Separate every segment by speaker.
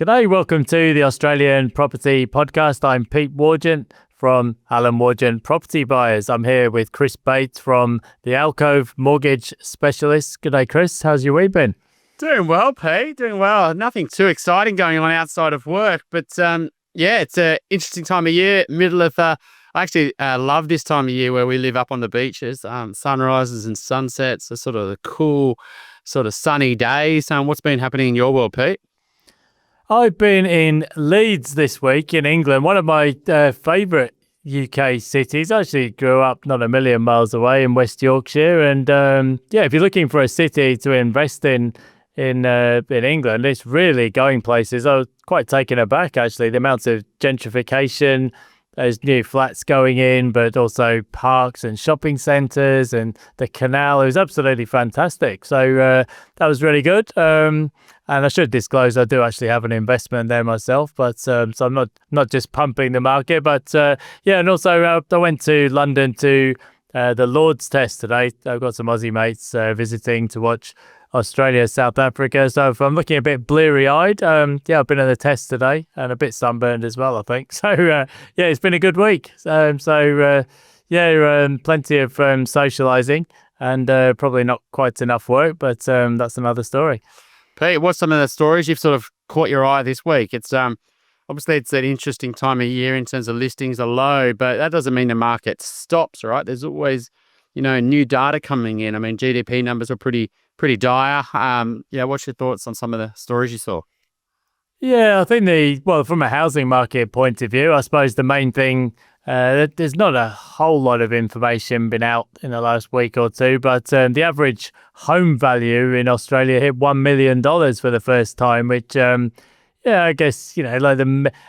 Speaker 1: G'day, welcome to the Australian Property Podcast. I'm Pete Wargent from AllenWargent Property Buyers. I'm here with Chris Bates from the Alcove Mortgage Specialist. G'day, Chris. How's your week been?
Speaker 2: Doing well, Pete. Doing well. Nothing too exciting going on outside of work, but it's an interesting time of year. I actually love this time of year where we live up on the beaches. Sunrises and sunsets are sort of the cool, sort of sunny days. What's been happening in your world, Pete?
Speaker 1: I've been in Leeds this week in England, one of my favourite UK cities. I actually grew up not a million miles away in West Yorkshire. And if you're looking for a city to invest in England, it's really going places. I was quite taken aback, actually, the amount of gentrification. There's new flats going in, but also parks and shopping centres and the canal. It was absolutely fantastic. So that was really good. And I should disclose I do actually have an investment there myself, but so I'm not just pumping the market. But and also I went to London to the Lord's Test today. I've got some Aussie mates visiting to watch Australia, South Africa. So if I'm looking a bit bleary-eyed, I've been at the test today and a bit sunburned as well, I think. So it's been a good week. Plenty of socialising and probably not quite enough work, but that's another story.
Speaker 2: Pete, what's some of the stories you've sort of caught your eye this week? It's obviously it's an interesting time of year in terms of listings are low, but that doesn't mean the market stops, right? There's always, new data coming in. I mean, GDP numbers are pretty dire. What's your thoughts on some of the stories you saw?
Speaker 1: Yeah, I think from a housing market point of view, I suppose the main thing, there's not a whole lot of information been out in the last week or two, but the average home value in Australia hit $1 million for the first time, which, I guess, like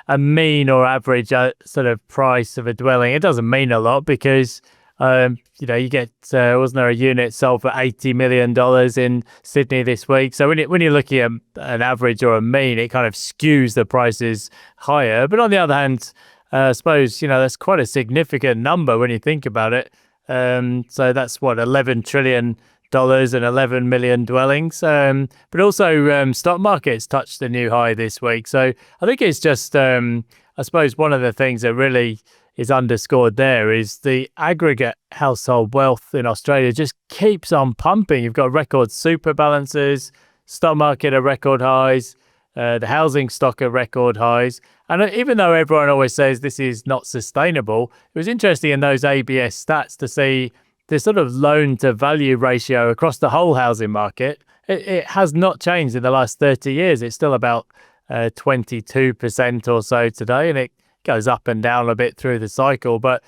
Speaker 1: a mean or average sort of price of a dwelling. It doesn't mean a lot because you get, wasn't there a unit sold for $80 million in Sydney this week? So when you're looking at an average or a mean, it kind of skews the prices higher. But on the other hand, I suppose, that's quite a significant number when you think about it. So that's $11 trillion and 11 million dwellings. But also stock markets touched a new high this week. So I think it's just, I suppose one of the things that really is underscored there is the aggregate household wealth in Australia just keeps on pumping. You've got record super balances, stock market at record highs, the housing stock at record highs. And even though everyone always says this is not sustainable, it was interesting in those ABS stats to see the sort of loan to value ratio across the whole housing market. It has not changed in the last 30 years. It's still about 22% or so today, and it goes up and down a bit through the cycle. But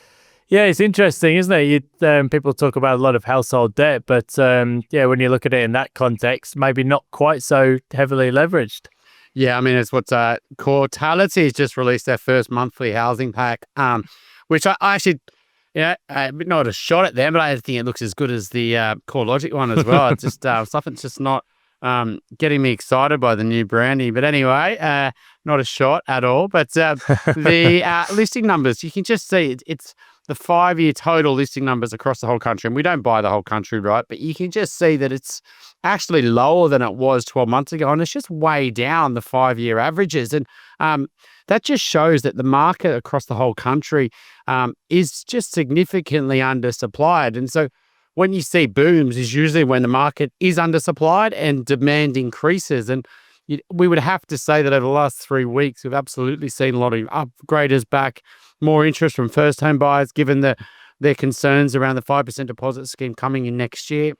Speaker 1: it's interesting, isn't it? People talk about a lot of household debt, but when you look at it in that context, maybe not quite so heavily leveraged.
Speaker 2: Yeah, I mean, it's what Cortality has just released their first monthly housing pack, which I actually, not a shot at them, but I think it looks as good as the CoreLogic one as well. It's just something's just not getting me excited by the new branding. But anyway, not a shot at all. But the listing numbers, you can just see it's the 5-year total listing numbers across the whole country. And we don't buy the whole country, right? But you can just see that it's actually lower than it was 12 months ago. And it's just way down the 5-year averages. And that just shows that the market across the whole country is just significantly undersupplied. And so when you see booms is usually when the market is undersupplied and demand increases. And we would have to say that over the last 3 weeks, we've absolutely seen a lot of upgraders back, more interest from first home buyers, given their concerns around the 5% deposit scheme coming in next year.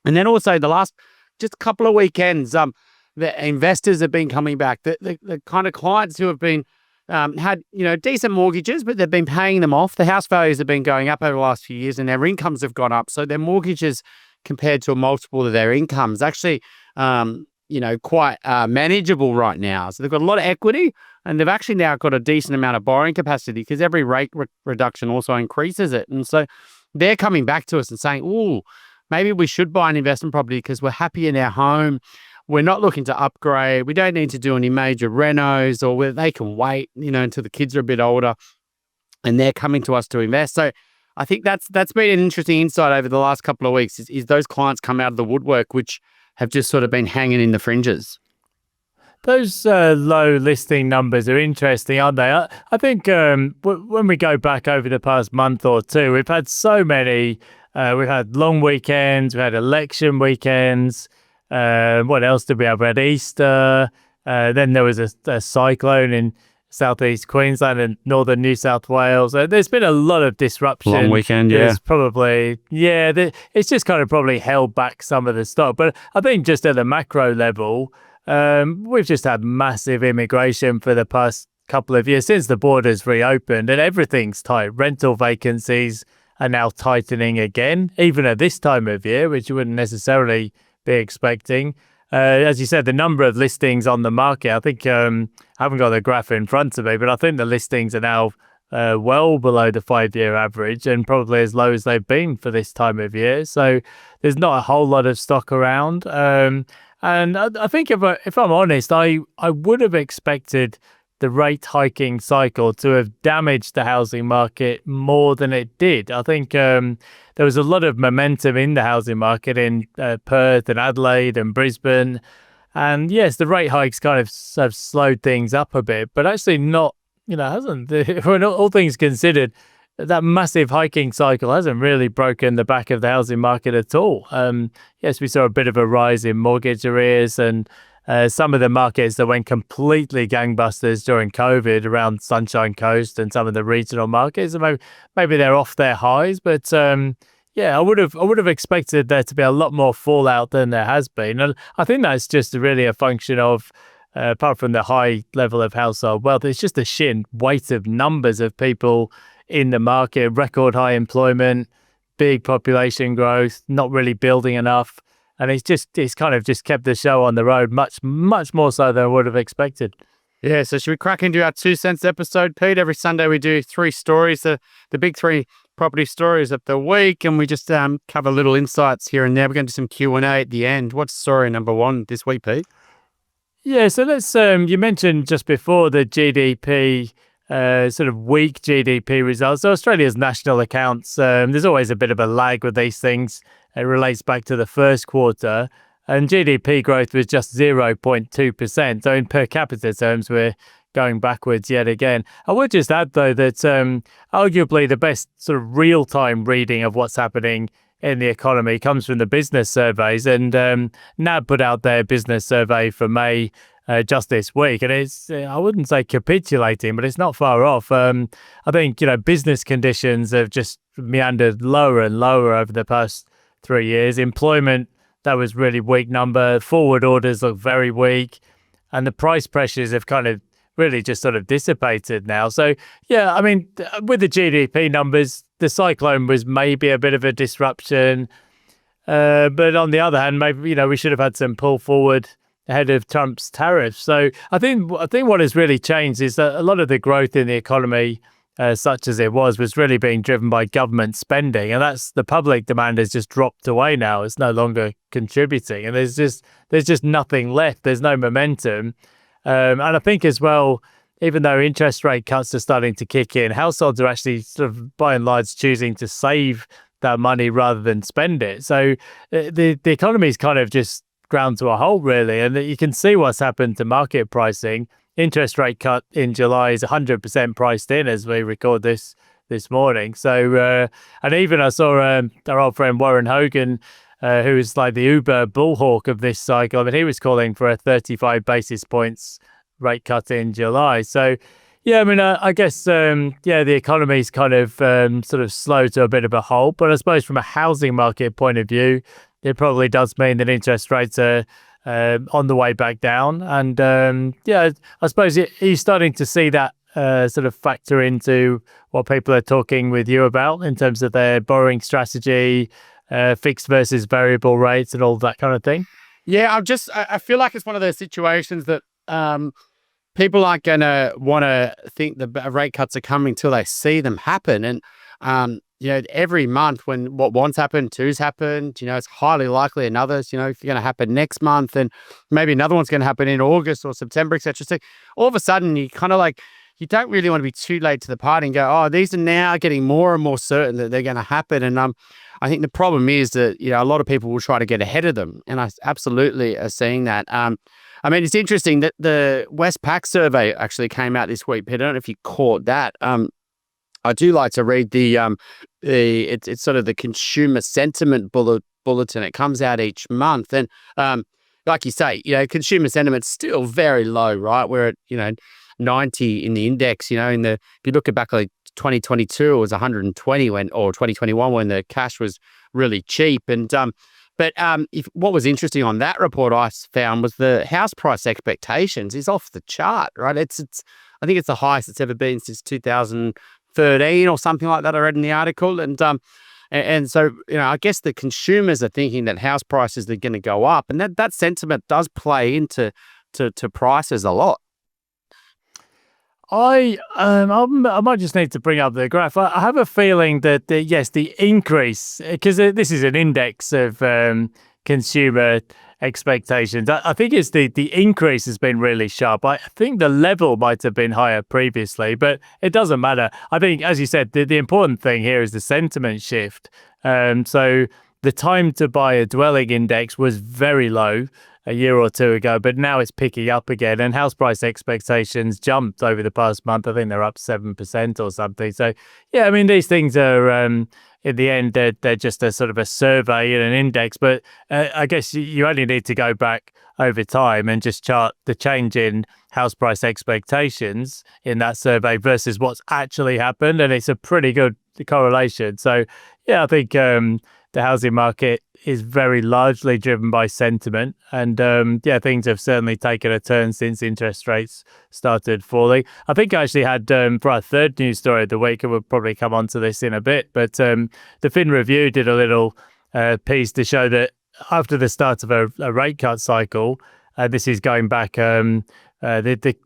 Speaker 2: And then also the last just couple of weekends, the investors have been coming back. The kind of clients who have been had decent mortgages, but they've been paying them off. The house values have been going up over the last few years, and their incomes have gone up. So their mortgages, compared to a multiple of their incomes, actually, quite manageable right now. So they've got a lot of equity, and they've actually now got a decent amount of borrowing capacity because every rate reduction also increases it. And so they're coming back to us and saying, "Ooh, maybe we should buy an investment property because we're happy in our home. We're not looking to upgrade. We don't need to do any major renos, or where they can wait, until the kids are a bit older, and they're coming to us to invest." So I think that's been an interesting insight over the last couple of weeks is those clients come out of the woodwork, which have just sort of been hanging in the fringes.
Speaker 1: those low listing numbers are interesting, aren't they? I think when we go back over the past month or two, we've had so many. We've had long weekends, we had election weekends. What else did we have? We had Easter. Then there was a cyclone in southeast Queensland and northern New South Wales. There's been a lot of disruption.
Speaker 2: Long weekend, yeah.
Speaker 1: There's probably, it's just kind of probably held back some of the stock. But I think just at the macro level, we've just had massive immigration for the past couple of years since the borders reopened, and everything's tight. Rental vacancies are now tightening again, even at this time of year, which you wouldn't necessarily be expecting. As you said, the number of listings on the market, I think, I haven't got the graph in front of me, but I think the listings are now well below the 5-year average and probably as low as they've been for this time of year. So there's not a whole lot of stock around. And I think if I'm honest, I would have expected the rate hiking cycle to have damaged the housing market more than it did. I think there was a lot of momentum in the housing market in Perth and Adelaide and Brisbane. And yes, the rate hikes kind of have slowed things up a bit, but actually not, hasn't. When all things considered, that massive hiking cycle hasn't really broken the back of the housing market at all. Yes, we saw a bit of a rise in mortgage arrears and some of the markets that went completely gangbusters during COVID around Sunshine Coast and some of the regional markets. Maybe they're off their highs, but I would have expected there to be a lot more fallout than there has been. And I think that's just really a function of, apart from the high level of household wealth, it's just the sheer weight of numbers of people in the market, record high employment, big population growth, not really building enough. And it's kind of just kept the show on the road much, much more so than I would have expected.
Speaker 2: Yeah, so should we crack into our 2 cents episode, Pete? Every Sunday we do 3 stories, the big 3 property stories of the week, and we just cover little insights here and there. We're going to do some Q&A at the end. What's story number 1 this week, Pete?
Speaker 1: Yeah, so let's, you mentioned just before the GDP, sort of weak GDP results. So Australia's national accounts, there's always a bit of a lag with these things. It relates back to the first quarter, and GDP growth was just 0.2%. So in per capita terms, we're going backwards yet again. I would just add, though, that arguably the best sort of real-time reading of what's happening in the economy comes from the business surveys. And NAB put out their business survey for May just this week, and it's, I wouldn't say capitulating, but it's not far off. I think, business conditions have just meandered lower and lower over the past 3 years. Employment, that was really weak number. Forward orders look very weak, and the price pressures have kind of really just sort of dissipated now. So yeah, I mean, with the GDP numbers, the cyclone was maybe a bit of a disruption, but on the other hand, maybe we should have had some pull forward ahead of Trump's tariffs. So I think what has really changed is that a lot of the growth in the economy, such as it was really being driven by government spending, and that's the public demand has just dropped away now. It's no longer contributing, and there's just nothing left. There's no momentum, and I think as well, even though interest rate cuts are starting to kick in, households are actually sort of by and large choosing to save that money rather than spend it. So the economy is kind of just ground to a halt, really, and you can see what's happened to market pricing. Interest rate cut in July is 100% priced in as we record this morning. So, and even I saw our old friend Warren Hogan, who is like the Uber bullhawk of this cycle. I mean, he was calling for a 35 basis points rate cut in July. So, yeah, I mean, I guess, the economy's kind of sort of slow to a bit of a halt. But I suppose from a housing market point of view, it probably does mean that interest rates are on the way back down. And I suppose you're starting to see that sort of factor into what people are talking with you about in terms of their borrowing strategy, fixed versus variable rates and all that kind of thing.
Speaker 2: Yeah, I feel like it's one of those situations that people aren't going to want to think the rate cuts are coming till they see them happen. And every month when one's happened, two's happened, it's highly likely another's, going to happen next month, and maybe another one's going to happen in August or September, etc. So all of a sudden, you kind of like, you don't really want to be too late to the party and go, oh, these are now getting more and more certain that they're going to happen. And I think the problem is that, a lot of people will try to get ahead of them. And I absolutely are seeing that. I mean, it's interesting that the Westpac survey actually came out this week, Peter. I don't know if you caught that. I do like to read it's sort of the consumer sentiment bulletin. It comes out each month, and like you say, consumer sentiment's still very low, right? We're at 90 in the index. If you look at back like 2022, it was 120 or 2021 when the cash was really cheap. And what was interesting on that report I found was the house price expectations is off the chart, right? It's I think it's the highest it's ever been since 2013 or something like that. I read in the article, and so I guess the consumers are thinking that house prices are going to go up, and that sentiment does play into to prices a lot.
Speaker 1: I might just need to bring up the graph. I have a feeling that yes, the increase, because this is an index of consumer expectations. I think it's the increase has been really sharp. I think the level might have been higher previously, but it doesn't matter. I think, as you said, the important thing here is the sentiment shift. So the time to buy a dwelling index was very low a year or two ago, but now it's picking up again, and house price expectations jumped over the past month. I think they're up 7% or something. So yeah, I mean, these things are in the end they're just a sort of a survey and an index, but I guess you only need to go back over time and just chart the change in house price expectations in that survey versus what's actually happened, and it's a pretty good correlation. So yeah, I think the housing market is very largely driven by sentiment, and things have certainly taken a turn since interest rates started falling. I think I actually had for our third news story of the week, and we'll probably come on to this in a bit, but the Fin Review did a little piece to show that after the start of a rate cut cycle, this is going back, the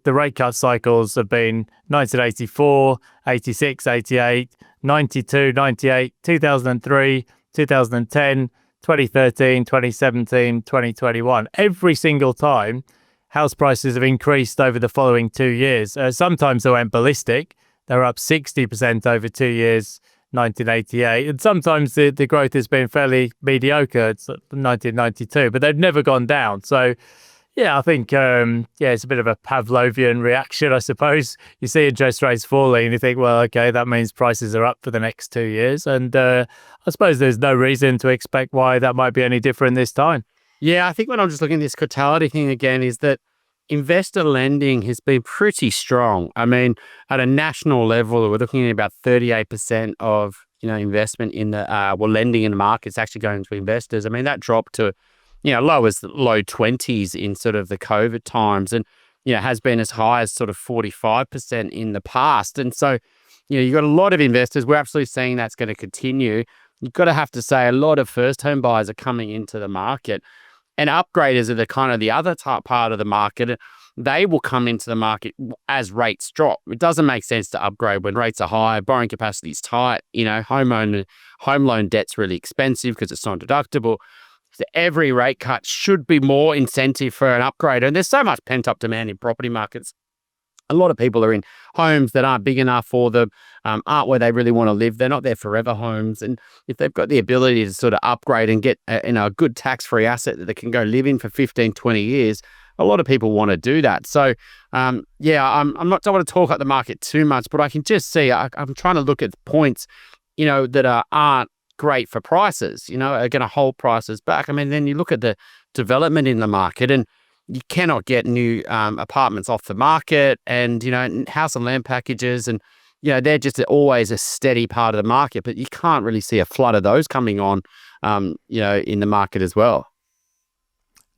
Speaker 1: rate cut cycles have been 1984, 86, 88, 92, 98, 2003, 2010, 2013, 2017, 2021. Every single time, house prices have increased over the following 2 years. Sometimes they went ballistic. They were up 60% over 2 years, 1988. And sometimes the growth has been fairly mediocre. It's 1992, but they've never gone down. So yeah, I think, it's a bit of a Pavlovian reaction, I suppose. You see interest rates falling and you think, well, okay, that means prices are up for the next 2 years. And I suppose there's no reason to expect why that might be any different this time.
Speaker 2: Yeah, I think when I'm just looking at this totality thing again is that investor lending has been pretty strong. I mean, at a national level, we're looking at about 38% of, investment in lending in the market is actually going to investors. I mean, that dropped to low as the low 20s in sort of the COVID times, and has been as high as sort of 45% in the past. And so you've got a lot of investors. We're absolutely seeing that's going to continue. You've got to have to say a lot of first home buyers are coming into the market, and upgraders are the kind of the other part of the market. They will come into the market as rates drop. It doesn't make sense to upgrade when rates are high, borrowing capacity is tight, home loan debt's really expensive because it's non-deductible. So every rate cut should be more incentive for an upgrade. And there's so much pent-up demand in property markets. A lot of people are in homes that aren't big enough for them, aren't where they really want to live. They're not their forever homes. And if they've got the ability to sort of upgrade and get a good tax-free asset that they can go live in for 15, 20 years, a lot of people want to do that. So, don't want to talk about the market too much, but I can just see, I'm trying to look at points, that aren't great for prices, are going to hold prices back. I mean, then you look at the development in the market, and you cannot get new apartments off the market, and, house and land packages, and, they're just always a steady part of the market, but you can't really see a flood of those coming on, in the market as well.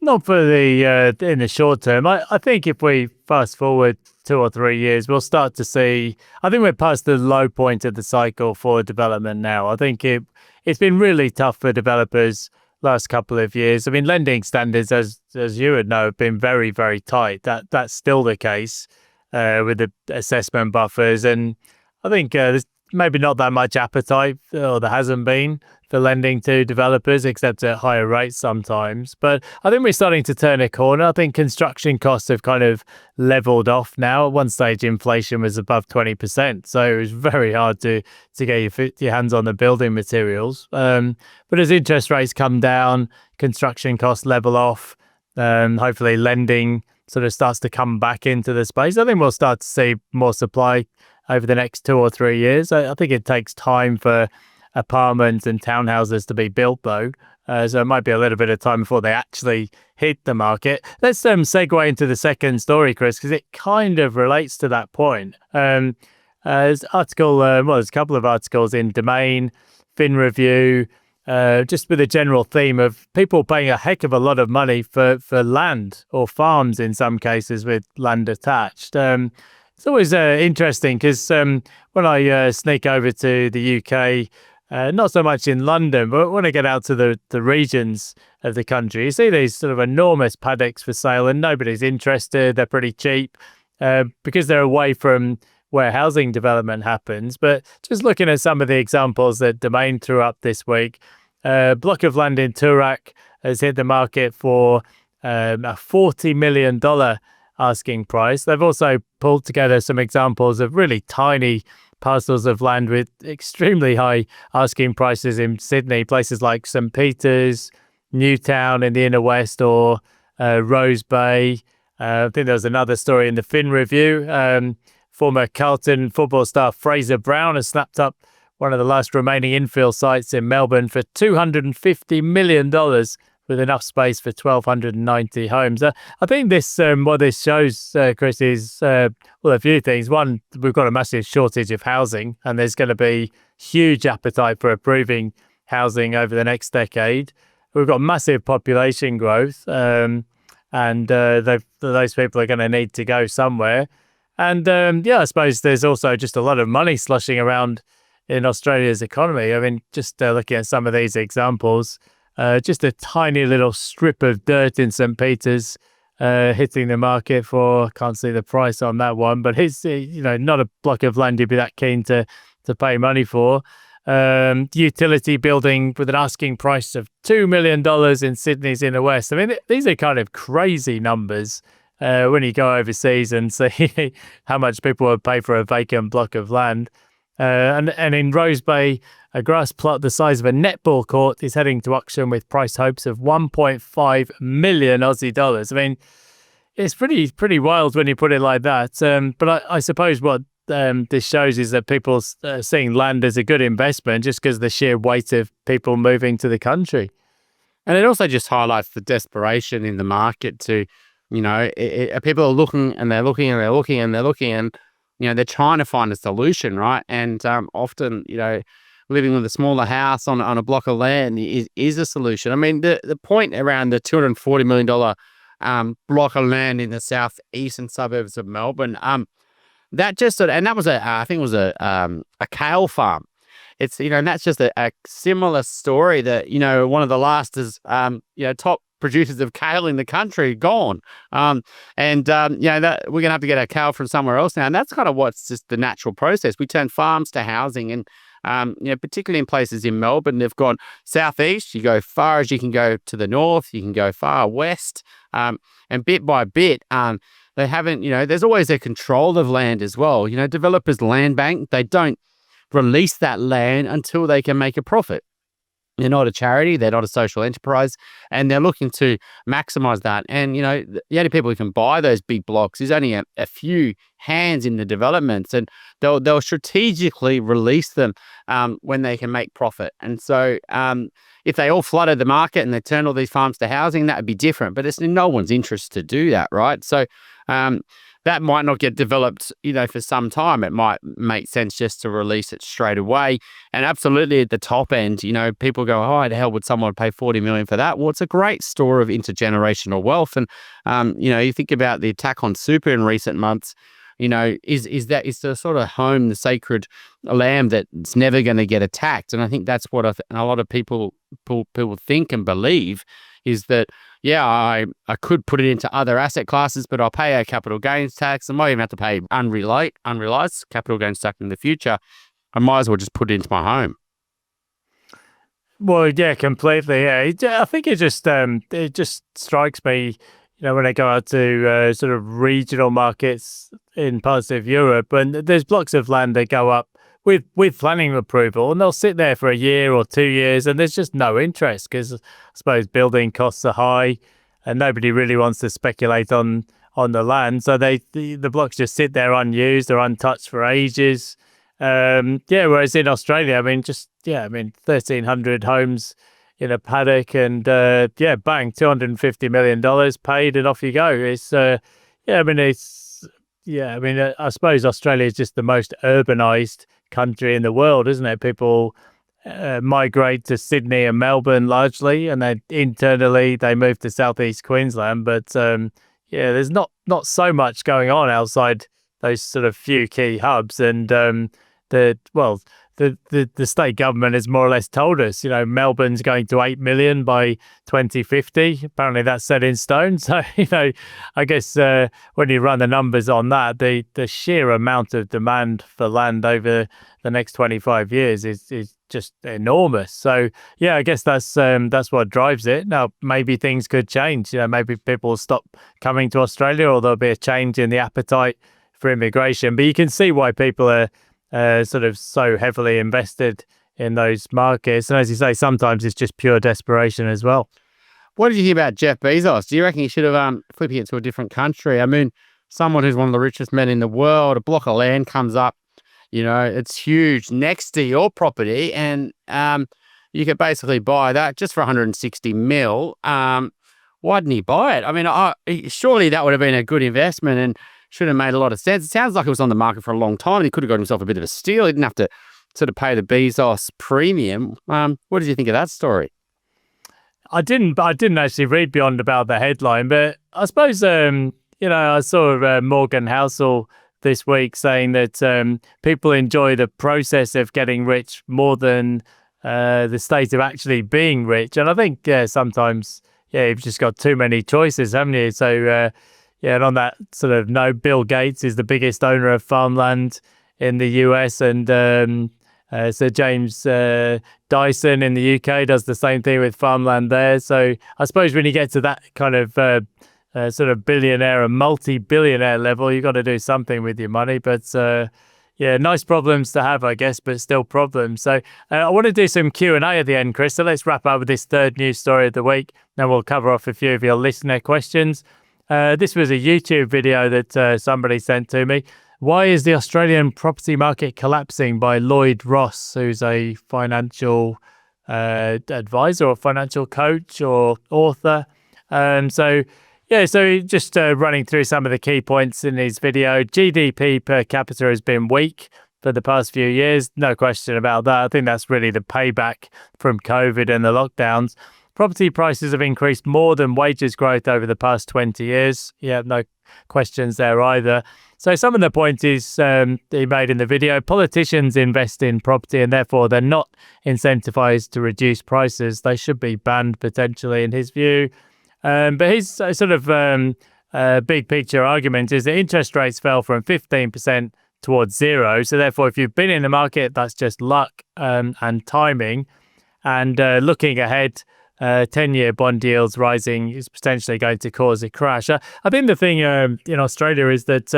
Speaker 1: Not for in the short term. I think if we fast forward 2 or 3 years, we'll start to see, I think we're past the low point of the cycle for development now. I think it's been really tough for developers last couple of years. I mean, lending standards, as you would know, have been very, very tight. That's still the case with the assessment buffers. And I think there's maybe not that much appetite, or there hasn't been, for lending to developers, except at higher rates sometimes. But I think we're starting to turn a corner. I think construction costs have kind of leveled off now. At one stage, inflation was above 20%, so it was very hard to get your hands on the building materials. But as interest rates come down, construction costs level off. Hopefully lending sort of starts to come back into the space. I think we'll start to see more supply over the next 2 or 3 years. I think it takes time for apartments and townhouses to be built, though. So it might be a little bit of time before they actually hit the market. Let's segue into the second story, Chris, because it kind of relates to that point. There's there's a couple of articles in Domain, Fin Review, just with a general theme of people paying a heck of a lot of money for land or farms in some cases with land attached. It's always interesting because when I sneak over to the UK, not so much in London, but when I get out to the regions of the country, you see these sort of enormous paddocks for sale and nobody's interested. They're pretty cheap because they're away from where housing development happens. But just looking at some of the examples that Domain threw up this week, a block of land in Toorak has hit the market for a $40 million asking price. They've also pulled together some examples of really tiny parcels of land with extremely high asking prices in Sydney, places like St Peters, Newtown in the inner west, or Rose Bay. I think there was another story in the Fin Review. Former Carlton football star Fraser Brown has snapped up one of the last remaining infill sites in Melbourne for $250 million with enough space for 1,290 homes. I think this what this shows, Chris, is a few things. One, we've got a massive shortage of housing, and there's going to be huge appetite for approving housing over the next decade. We've got massive population growth, and those people are going to need to go somewhere. And I suppose there's also just a lot of money slushing around in Australia's economy. I mean, just looking at some of these examples, just a tiny little strip of dirt in St Peters hitting the market for, can't see the price on that one, but it's not a block of land you'd be that keen to pay money for. Utility building with an asking price of $2 million in Sydney's inner west. I mean, these are kind of crazy numbers when you go overseas and see how much people would pay for a vacant block of land. And in Rose Bay, a grass plot the size of a netball court is heading to auction with price hopes of 1.5 million Aussie dollars. I mean, it's pretty wild when you put it like that. But I suppose what this shows is that people seeing land as a good investment just because of the sheer weight of people moving to the country.
Speaker 2: And it also just highlights the desperation in the market to, people are looking and they're looking and they're looking and they're looking and, they're trying to find a solution, right? And often, living with a smaller house on a block of land is a solution. I mean, the point around the $240 million block of land in the southeastern suburbs of Melbourne, that just sort of, and that was I think it was a kale farm. It's, and that's just a similar story that, one of the last is, top producers of kale in the country gone. That we're going to have to get our kale from somewhere else now. And that's kind of what's just the natural process. We turn farms to housing and, particularly in places in Melbourne, they've gone southeast, you go far as you can go to the north, you can go far west, and bit by bit, they haven't, there's always a control of land as well. Developers land bank, they don't release that land until they can make a profit. They're not a charity, they're not a social enterprise, and they're looking to maximize that. And, the only people who can buy those big blocks is only a few hands in the developments, and they'll strategically release them when they can make profit. And so if they all flooded the market and they turned all these farms to housing, that would be different, but it's in no one's interest to do that, right? So that might not get developed, for some time. It might make sense just to release it straight away. And absolutely at the top end, people go, oh, how the hell would someone pay $40 million for that? Well, it's a great store of intergenerational wealth. And, you think about the attack on super in recent months, is the sort of home, the sacred lamb that's never going to get attacked. And I think that's what a lot of people think and believe is that, yeah, I could put it into other asset classes, but I'll pay a capital gains tax. I might even have to pay unrealized capital gains tax in the future. I might as well just put it into my home.
Speaker 1: Well, yeah, completely. Yeah, I think it just strikes me, when I go out to sort of regional markets in parts of Europe, and there's blocks of land that go up with planning approval, and they'll sit there for a year or 2 years, and there's just no interest because I suppose building costs are high. and nobody really wants to speculate on the land. So the blocks just sit there unused or untouched for ages. Whereas in Australia, I mean, 1,300 homes in a paddock, and bang, $250 million paid, and off you go. I suppose Australia is just the most urbanized country in the world, isn't it? People migrate to Sydney and Melbourne largely, and then internally they move to southeast Queensland. But there's not so much going on outside those sort of few key hubs, and the state government has more or less told us, Melbourne's going to 8 million by 2050. Apparently that's set in stone. So, I guess when you run the numbers on that, the sheer amount of demand for land over the next 25 years is just enormous. So, I guess that's what drives it. Now, maybe things could change. Maybe people will stop coming to Australia, or there'll be a change in the appetite for immigration. But you can see why people are sort of so heavily invested in those markets. And as you say, sometimes it's just pure desperation as well.
Speaker 2: What did you think about Jeff Bezos? Do you reckon he should have flipping it to a different country? I mean, someone who's one of the richest men in the world, a block of land comes up, it's huge next to your property, and you could basically buy that just for 160 mil. Why didn't he buy it? I mean, surely that would have been a good investment and should have made a lot of sense. It sounds like it was on the market for a long time. He could have got himself a bit of a steal. He didn't have to sort of pay the Bezos premium. What did you think of that story?
Speaker 1: I didn't actually read beyond about the headline, but I suppose, I saw Morgan Housel this week saying that people enjoy the process of getting rich more than the state of actually being rich. And I think sometimes, you've just got too many choices, haven't you? So, and on that sort of note, Bill Gates is the biggest owner of farmland in the US, and Sir James Dyson in the UK does the same thing with farmland there. So I suppose when you get to that kind of sort of billionaire and multi-billionaire level, you've got to do something with your money. But nice problems to have, I guess, but still problems. So I want to do some Q&A at the end, Chris. So let's wrap up with this third news story of the week. Then we'll cover off a few of your listener questions. This was a YouTube video that somebody sent to me. Why is the Australian property market collapsing? By Lloyd Ross, who's a financial advisor or financial coach or author. So just running through some of the key points in his video. GDP per capita has been weak for the past few years. No question about that. I think that's really the payback from COVID and the lockdowns. Property prices have increased more than wages growth over the past 20 years. Yeah, no questions there either. So some of the points he made in the video: politicians invest in property and therefore they're not incentivized to reduce prices. They should be banned potentially, in his view. But his sort of big picture argument is that interest rates fell from 15% towards zero. So therefore, if you've been in the market, that's just luck and timing. And looking ahead, 10-year bond yields rising is potentially going to cause a crash. I think the thing in Australia is that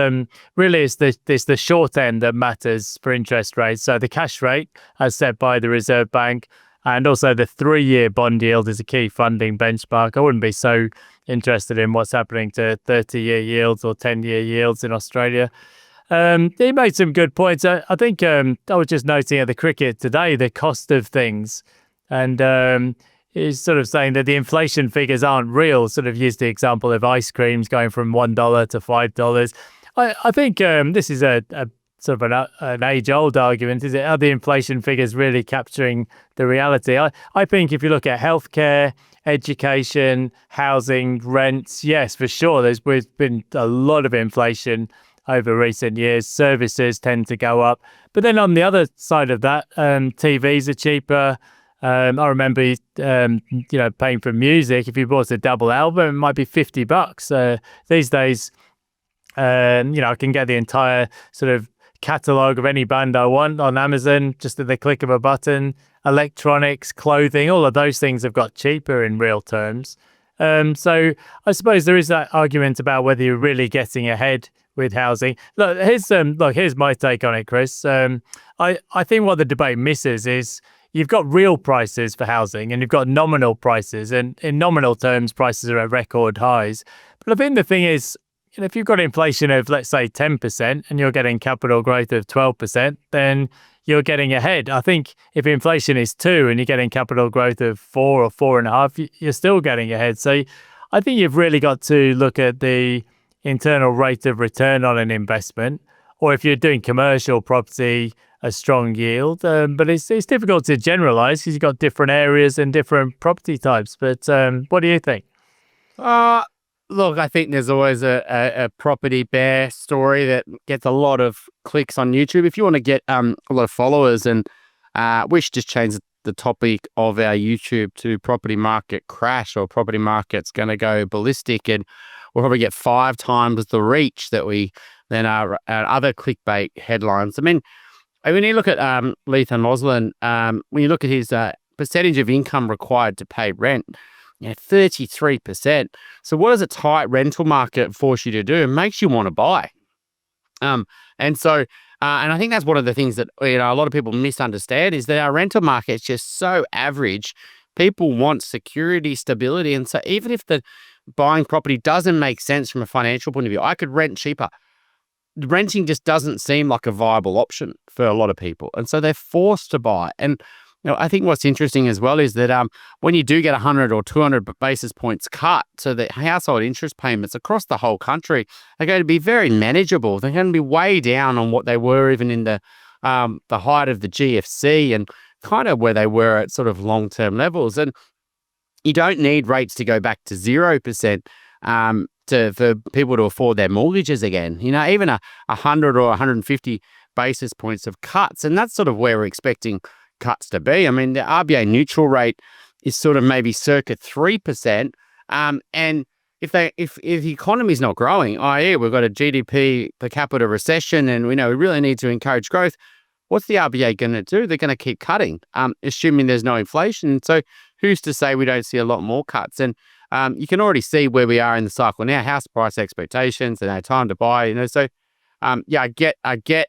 Speaker 1: really it's the short end that matters for interest rates. So the cash rate, as set by the Reserve Bank, and also the 3-year bond yield is a key funding benchmark. I wouldn't be so interested in what's happening to 30-year yields or 10-year yields in Australia. He made some good points. I think I was just noting at the cricket today the cost of things, and he's sort of saying that the inflation figures aren't real. Sort of used the example of ice creams going from $1 to $5. I think this is a sort of an age-old argument. Is it? Are the inflation figures really capturing the reality? I think if you look at healthcare, education, housing, rents, yes, for sure, there's been a lot of inflation over recent years. Services tend to go up. But then on the other side of that, TVs are cheaper. I remember, paying for music. If you bought a double album, it might be $50. These days, I can get the entire sort of catalogue of any band I want on Amazon just at the click of a button. Electronics, clothing, all of those things have got cheaper in real terms. So I suppose there is that argument about whether you're really getting ahead with housing. Here's my take on it, Chris. I think what the debate misses is, you've got real prices for housing and you've got nominal prices, and in nominal terms, prices are at record highs. But I think the thing is, if you've got inflation of, let's say, 10% and you're getting capital growth of 12%, then you're getting ahead. I think if inflation is 2 and you're getting capital growth of 4 or 4.5, you're still getting ahead. So I think you've really got to look at the internal rate of return on an investment, or if you're doing commercial property, a strong yield. But it's difficult to generalize because you've got different areas and different property types. But what do you think?
Speaker 2: Look, I think there's always a property bear story that gets a lot of clicks on YouTube. If you want to get a lot of followers, and we should just change the topic of our YouTube to property market crash, or property market's going to go ballistic, and we'll probably get 5 times the reach that we then our other clickbait headlines. I mean, when you look at Leith and Losland, when you look at his percentage of income required to pay rent, 33%. So what does a tight rental market force you to do? It makes you want to buy. And I think that's one of the things that a lot of people misunderstand, is that our rental market is just so average. People want security, stability. And so even if the buying property doesn't make sense from a financial point of view, I could rent cheaper. Renting just doesn't seem like a viable option for a lot of people. And so they're forced to buy. And I think what's interesting as well is that when you do get 100 or 200 basis points cut, so the household interest payments across the whole country are going to be very manageable. They're going to be way down on what they were even in the height of the GFC, and kind of where they were at sort of long-term levels. And you don't need rates to go back to 0% for people to afford their mortgages again. Even 100 or 150 basis points of cuts, and that's sort of where we're expecting cuts to be. I mean, the RBA neutral rate is sort of maybe circa 3%. And if the economy is not growing, i.e. we've got a GDP per capita recession, and we really need to encourage growth, what's the RBA going to do? They're going to keep cutting, assuming there's no inflation. So who's to say we don't see a lot more cuts? And you can already see where we are in the cycle now, house price expectations and our time to buy. So I get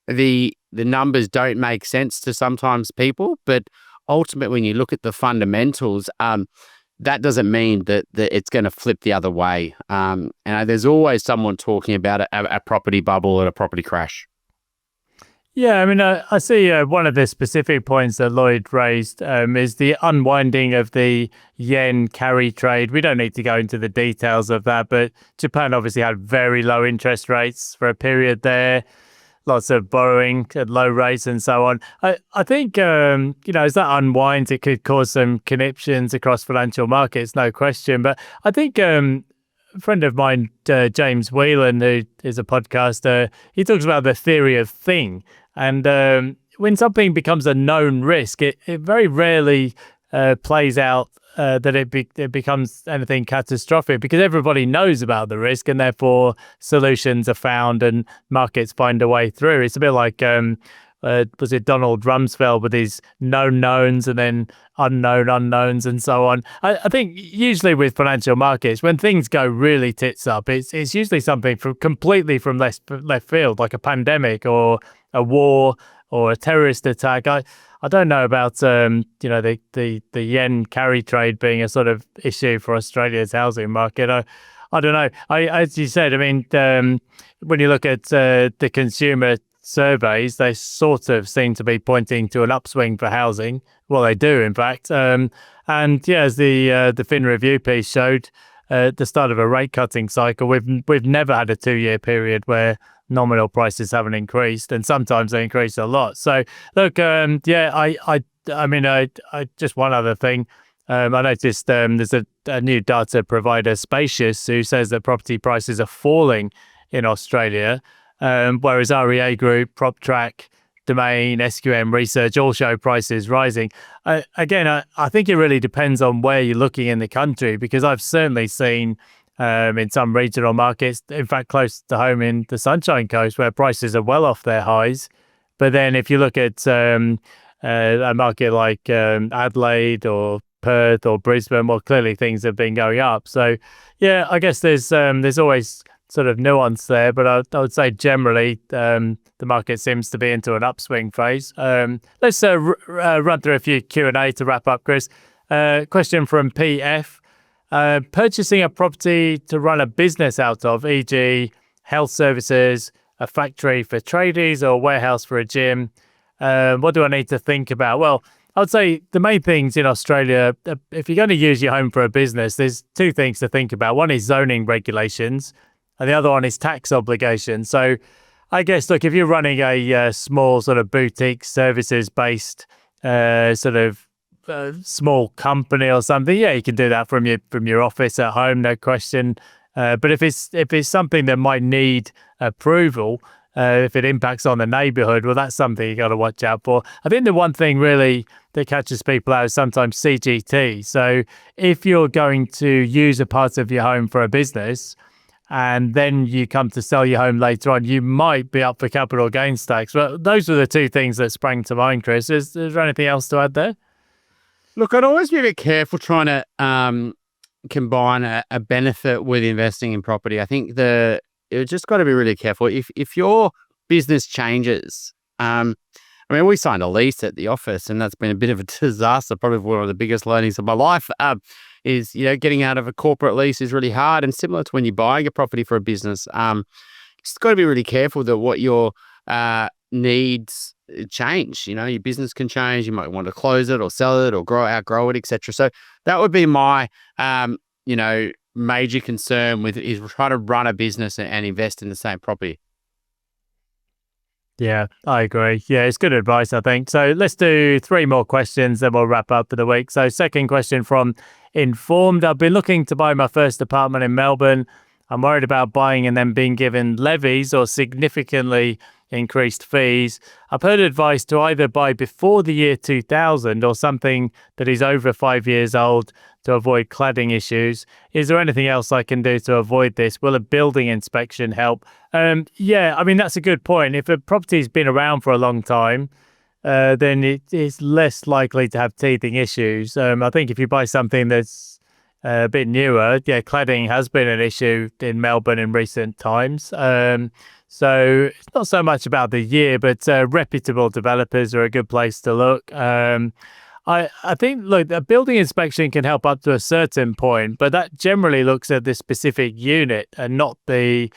Speaker 2: the numbers don't make sense to sometimes people, but ultimately when you look at the fundamentals, that doesn't mean that it's going to flip the other way. And there's always someone talking about a property bubble and a property crash.
Speaker 1: Yeah, I mean, I see one of the specific points that Lloyd raised is the unwinding of the yen carry trade. We don't need to go into the details of that, but Japan obviously had very low interest rates for a period there. Lots of borrowing at low rates and so on. I think, as that unwinds, it could cause some conniptions across financial markets, no question. But I think a friend of mine, James Whelan, who is a podcaster, he talks about the theory of thing. And when something becomes a known risk, it very rarely plays out that it becomes anything catastrophic, because everybody knows about the risk and therefore solutions are found and markets find a way through. It's a bit like, was it Donald Rumsfeld with his known knowns and then unknown unknowns and so on. I think usually with financial markets, when things go really tits up, it's usually something completely from left field, like a pandemic or a war or a terrorist attack. I don't know about the yen carry trade being a sort of issue for Australia's housing market. I don't know. As you said, I mean, when you look at the consumer surveys, they sort of seem to be pointing to an upswing for housing. Well, they do, in fact. And yeah, as the Fin Review piece showed, at the start of a rate cutting cycle, we've never had a 2-year period where nominal prices haven't increased, and sometimes they increase a lot. So look, I mean, just one other thing. I noticed there's a new data provider, Spacious, who says that property prices are falling in Australia, whereas REA Group, PropTrack, Domain, SQM Research all show prices rising. Again, I think it really depends on where you're looking in the country, because I've certainly seen in some regional markets, in fact, close to home in the Sunshine Coast, where prices are well off their highs. But then if you look at a market like Adelaide or Perth or Brisbane, well, clearly things have been going up. So, yeah, I guess there's always sort of nuance there, but I would say generally the market seems to be into an upswing phase. Let's run through a few Q&A to wrap up, Chris. Question from PF. Purchasing a property to run a business out of, e.g. health services, a factory for tradies or a warehouse for a gym, what do I need to think about? Well, I would say the main things in Australia, if you're going to use your home for a business, there's two things to think about. One is zoning regulations and the other one is tax obligations. So I guess, look, if you're running a small sort of boutique services-based sort of small company or something, yeah, you can do that from your office at home, no question. But if it's something that might need approval, if it impacts on the neighborhood, well, that's something you got to watch out for. I think the one thing really that catches people out is sometimes CGT. So if you're going to use a part of your home for a business and then you come to sell your home later on, you might be up for capital gains tax. Well, those are the two things that sprang to mind, Chris. Is there anything else to add there?
Speaker 2: Look, I'd always be a bit careful trying to combine a benefit with investing in property. I think you just got to be really careful. If your business changes, I mean, we signed a lease at the office, and that's been a bit of a disaster. Probably one of the biggest learnings of my life is, getting out of a corporate lease is really hard. And similar to when you're buying a property for a business, just got to be really careful that what your needs change. Your business can change. You might want to close it or sell it or outgrow it, etc. So that would be my, major concern is trying to run a business and invest in the same property.
Speaker 1: Yeah, I agree. Yeah, it's good advice, I think. So let's do 3 more questions, then we'll wrap up for the week. So second question from Informed. I've been looking to buy my first apartment in Melbourne. I'm worried about buying and then being given levies or significantly increased fees. I've heard advice to either buy before the year 2000 or something that is over 5 years old to avoid cladding issues. Is there anything else I can do to avoid this? Will a building inspection help? Yeah, I mean, that's a good point. If a property's been around for a long time, then it is less likely to have teething issues. I think if you buy something that's a bit newer, yeah, cladding has been an issue in Melbourne in recent times. So it's not so much about the year, but reputable developers are a good place to look. I think, look, a building inspection can help up to a certain point, but that generally looks at the specific unit and not the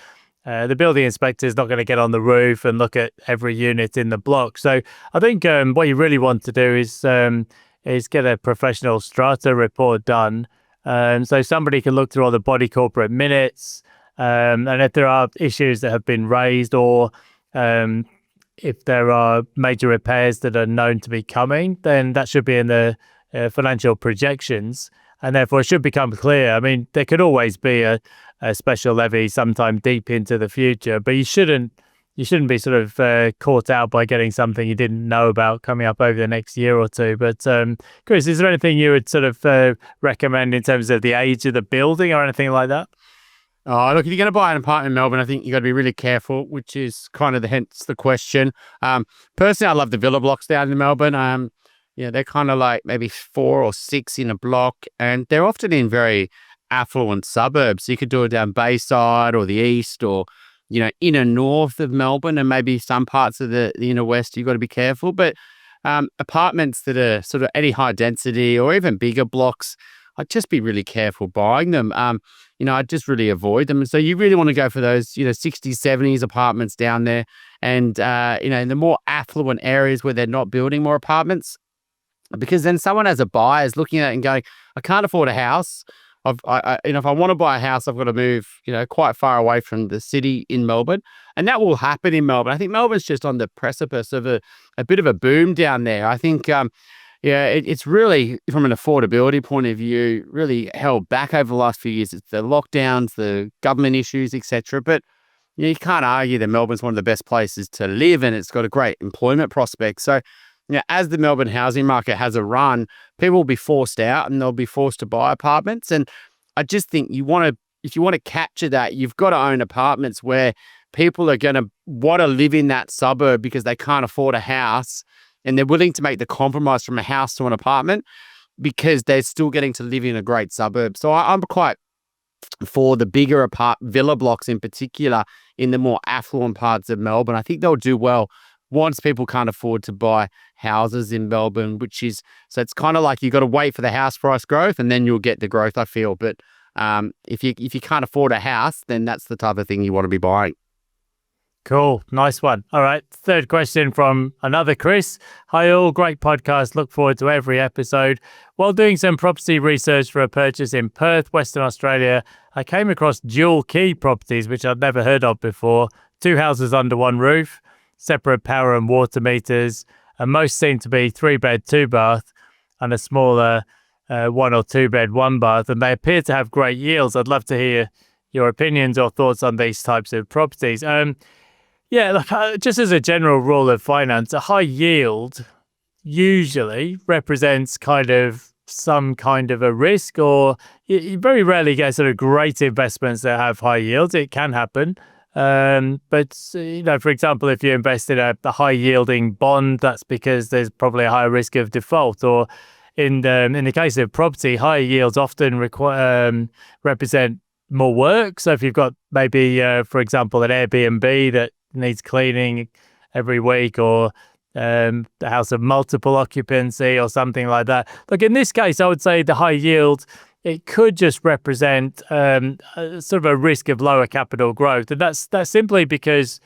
Speaker 1: building inspector is not going to get on the roof and look at every unit in the block. So I think what you really want to do is get a professional strata report done. So somebody can look through all the body corporate minutes, and if there are issues that have been raised or if there are major repairs that are known to be coming, then that should be in the financial projections, and therefore it should become clear. I mean, there could always be a special levy sometime deep into the future, but you shouldn't be sort of caught out by getting something you didn't know about coming up over the next year or two. But Chris, is there anything you would sort of recommend in terms of the age of the building or anything like that?
Speaker 2: Oh, look, if you're going to buy an apartment in Melbourne, I think you got to be really careful, which is kind of hence the question. Personally, I love the villa blocks down in Melbourne. They're kind of like maybe 4 or 6 in a block, and they're often in very affluent suburbs. So you could do it down Bayside or the east or, inner north of Melbourne, and maybe some parts of the inner west. You've got to be careful. But apartments that are sort of any high density or even bigger blocks, I'd just be really careful buying them. I'd just really avoid them. And so you really want to go for those, 60s, 70s apartments down there. And, in the more affluent areas where they're not building more apartments, because then someone as a buyer is looking at it and going, I can't afford a house. If I want to buy a house, I've got to move, quite far away from the city in Melbourne. And that will happen in Melbourne. I think Melbourne's just on the precipice of a bit of a boom down there. I think, it's really, from an affordability point of view, really held back over the last few years. It's the lockdowns, the government issues, etc. But you can't argue that Melbourne's one of the best places to live, and it's got a great employment prospect. So, as the Melbourne housing market has a run, people will be forced out and they'll be forced to buy apartments. And I just think if you want to capture that, you've got to own apartments where people are going to want to live in that suburb because they can't afford a house. And they're willing to make the compromise from a house to an apartment because they're still getting to live in a great suburb. So I'm quite for the bigger villa blocks in particular in the more affluent parts of Melbourne. I think they'll do well once people can't afford to buy houses in Melbourne, so it's kind of like you got to wait for the house price growth and then you'll get the growth, I feel. But if you can't afford a house, then that's the type of thing you want to be buying.
Speaker 1: Cool. Nice one. All right. Third question from another Chris. Hi all. Great podcast. Look forward to every episode. While doing some property research for a purchase in Perth, Western Australia, I came across dual key properties, which I'd never heard of before. 2 houses under one roof, separate power and water meters, and most seem to be 3-bed, 2-bath, and a smaller 1 or 2-bed, 1-bath. And they appear to have great yields. I'd love to hear your opinions or thoughts on these types of properties. Yeah, look, just as a general rule of finance, a high yield usually represents kind of some kind of a risk, or you very rarely get sort of great investments that have high yields. It can happen. But, for example, if you invest in a high yielding bond, that's because there's probably a higher risk of default. Or in the case of property, higher yields often represent more work. So if you've got maybe, for example, an Airbnb that needs cleaning every week, or a house of multiple occupancy or something like that. Look, in this case, I would say the high yield, it could just represent sort of a risk of lower capital growth. And that's simply because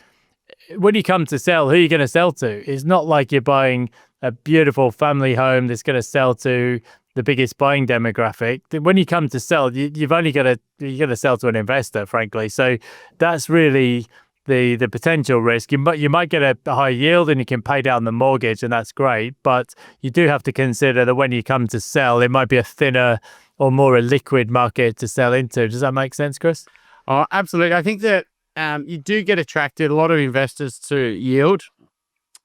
Speaker 1: when you come to sell, who are you going to sell to? It's not like you're buying a beautiful family home that's going to sell to the biggest buying demographic. When you come to sell, you've only got to sell to an investor, frankly. So that's really the potential risk. You might get a high yield and you can pay down the mortgage, and that's great. But you do have to consider that when you come to sell, it might be a thinner or more illiquid market to sell into. Does that make sense, Chris?
Speaker 2: Oh, absolutely. I think that you do get attracted, a lot of investors, to yield,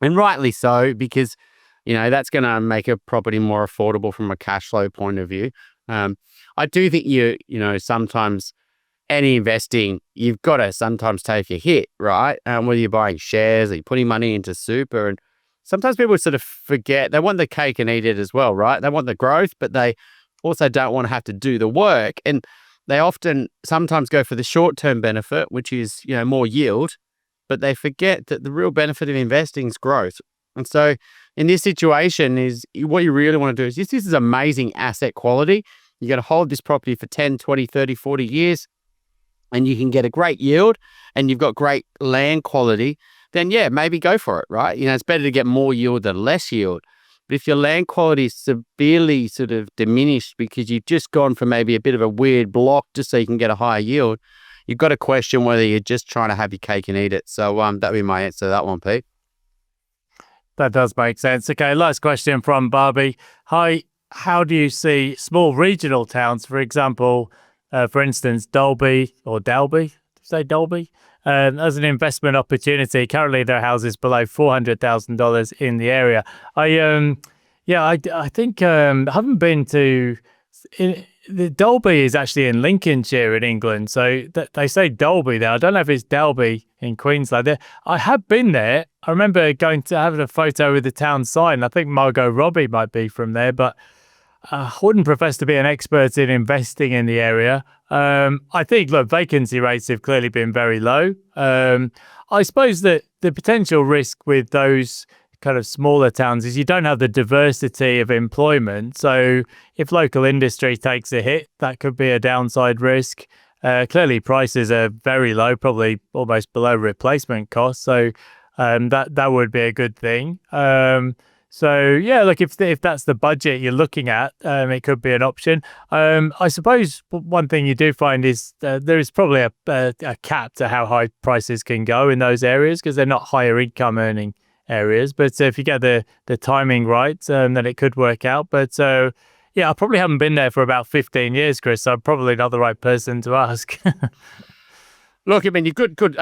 Speaker 2: and rightly so, because that's going to make a property more affordable from a cash flow point of view. I do think sometimes any investing, you've got to sometimes take a hit, right? Whether you're buying shares or you're putting money into super, and sometimes people sort of forget they want the cake and eat it as well, right? They want the growth, but they also don't want to have to do the work, and they often sometimes go for the short-term benefit, which is more yield, but they forget that the real benefit of investing is growth. And so in this situation, is what you really want to do is this is amazing asset quality. You got to hold this property for 10, 20, 30, 40 years, and you can get a great yield, and you've got great land quality, then maybe go for it, right? It's better to get more yield than less yield. But if your land quality is severely sort of diminished because you've just gone for maybe a bit of a weird block just so you can get a higher yield, you've got to question whether you're just trying to have your cake and eat it. So that'd be my answer to that one, Pete.
Speaker 1: That does make sense. Okay, last question from Barbie. Hi, how do you see small regional towns, for example, for instance, Dalby, say Dalby, as an investment opportunity? Currently, there are houses below $400,000 in the area. I think I haven't been to. The Dalby is actually in Lincolnshire in England, so they say Dalby there. I don't know if it's Dalby in Queensland. I have been there. I remember going to have a photo with the town sign. I think Margot Robbie might be from there, but I wouldn't profess to be an expert in investing in the area. I think, vacancy rates have clearly been very low. I suppose that the potential risk with those kind of smaller towns is you don't have the diversity of employment. So if local industry takes a hit, that could be a downside risk. Clearly, prices are very low, probably almost below replacement cost. So that would be a good thing. If that's the budget you're looking at, it could be an option. I suppose one thing you do find is there is probably a cap to how high prices can go in those areas because they're not higher income earning areas. But if you get the timing right, then it could work out. But I probably haven't been there for about 15 years, Chris. So I'm probably not the right person to ask.
Speaker 2: Look, I mean, you've good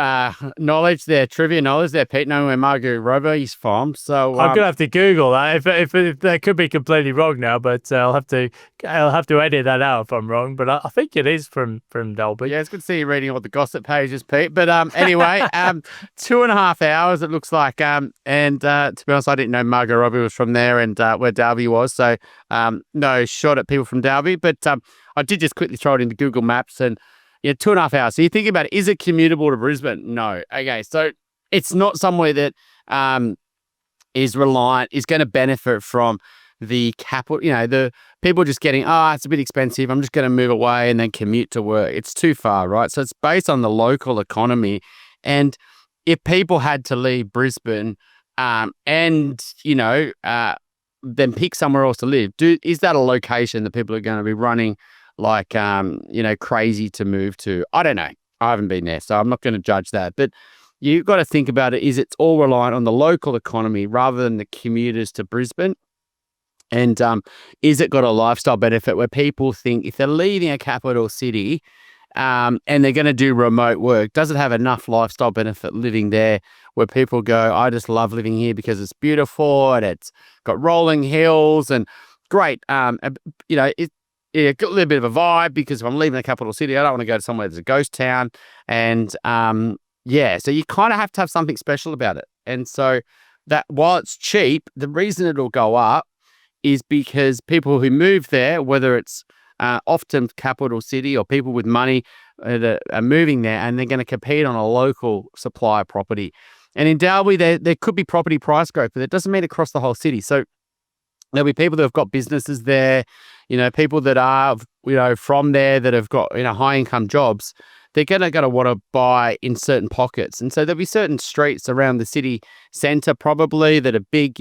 Speaker 2: knowledge there, trivia knowledge there, Pete, knowing where Margot Robbie's from. So
Speaker 1: I'm gonna have to Google that. If that could be completely wrong now, but I'll have to edit that out if I'm wrong. But I think it is from Dalby.
Speaker 2: Yeah, it's good to see you reading all the gossip pages, Pete. But anyway, 2.5 hours it looks like. And to be honest, I didn't know Margot Robbie was from there and where Dalby was. So no shot at people from Dalby, but I did just quickly throw it into Google Maps and Yeah, 2.5 hours. So you think about it, is it commutable to Brisbane? No. Okay, so it's not somewhere that is going to benefit from the capital, the people just getting, it's a bit expensive, I'm just going to move away and then commute to work. It's too far, right? So it's based on the local economy. And if people had to leave Brisbane then pick somewhere else to live, is that a location that people are going to be running like, crazy to move to? I don't know. I haven't been there, so I'm not going to judge that. But you've got to think about it, is it's all reliant on the local economy rather than the commuters to Brisbane? And is it got a lifestyle benefit where people think if they're leaving a capital city and they're going to do remote work, does it have enough lifestyle benefit living there where people go, I just love living here because it's beautiful and it's got rolling hills and great. It got a little bit of a vibe because if I'm leaving a capital city, I don't want to go to somewhere that's a ghost town. And so you kind of have to have something special about it. And so that while it's cheap, the reason it'll go up is because people who move there, whether it's often capital city or people with money that are moving there, and they're going to compete on a local supply of property. And in Dalby, there could be property price growth, but it doesn't mean across the whole city. So there'll be people that have got businesses there, people that are, from there that have got, high income jobs. They're going to want to buy in certain pockets. And so there'll be certain streets around the city centre probably that are big,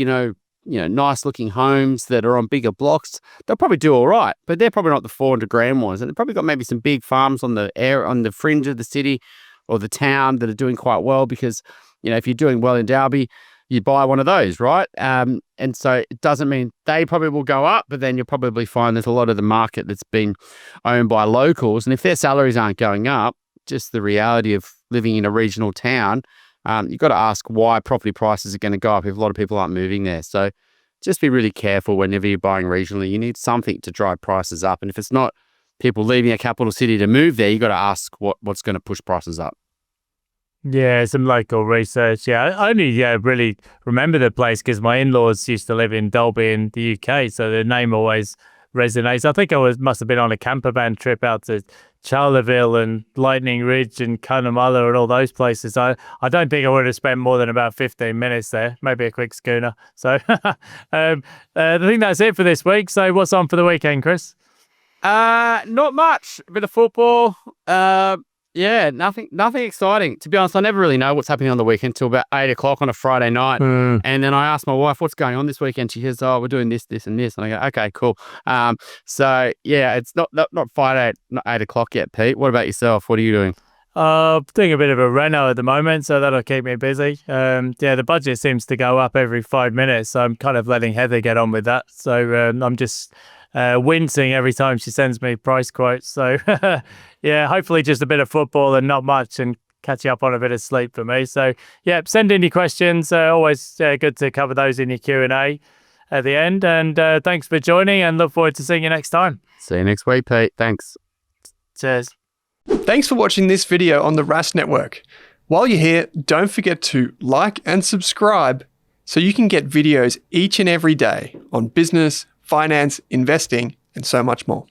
Speaker 2: nice looking homes that are on bigger blocks. They'll probably do all right, but they're probably not the 400 grand ones. And they've probably got maybe some big farms on the fringe of the city or the town that are doing quite well because, if you're doing well in Dalby, you buy one of those, right? And so it doesn't mean they probably will go up, but then you'll probably find there's a lot of the market that's been owned by locals. And if their salaries aren't going up, just the reality of living in a regional town, you've got to ask why property prices are going to go up if a lot of people aren't moving there. So just be really careful whenever you're buying regionally. You need something to drive prices up. And if it's not people leaving a capital city to move there, you've got to ask what's going to push prices up.
Speaker 1: Yeah, some local research. Yeah, I only really remember the place because my in-laws used to live in Dalby in the UK, so the name always resonates. I think must have been on a camper van trip out to Charleville and Lightning Ridge and Cunnamulla and all those places. I don't think I would have spent more than about 15 minutes there, maybe a quick schooner. So I think that's it for this week. So what's on for the weekend, Chris?
Speaker 2: Not much. A bit of football. Nothing exciting. To be honest, I never really know what's happening on the weekend until about 8 o'clock on a Friday night. And then I asked my wife, what's going on this weekend? She says, we're doing this, this, and this. And I go, okay, cool. It's not Friday, not 8 o'clock yet, Pete. What about yourself? What are you doing?
Speaker 1: Doing a bit of a reno at the moment, so that'll keep me busy. The budget seems to go up every 5 minutes, so I'm kind of letting Heather get on with that. So I'm just wincing every time she sends me price quotes. So hopefully just a bit of football and not much, and catch you up on a bit of sleep for me. So send in your questions. Always good to cover those in your Q&A at the end. And thanks for joining, and look forward to seeing you next time.
Speaker 2: See you next week, Pete. Thanks.
Speaker 1: Cheers.
Speaker 3: Thanks for watching this video on the Rask Network. While you're here, don't forget to like and subscribe so you can get videos each and every day on business, finance, investing, and so much more.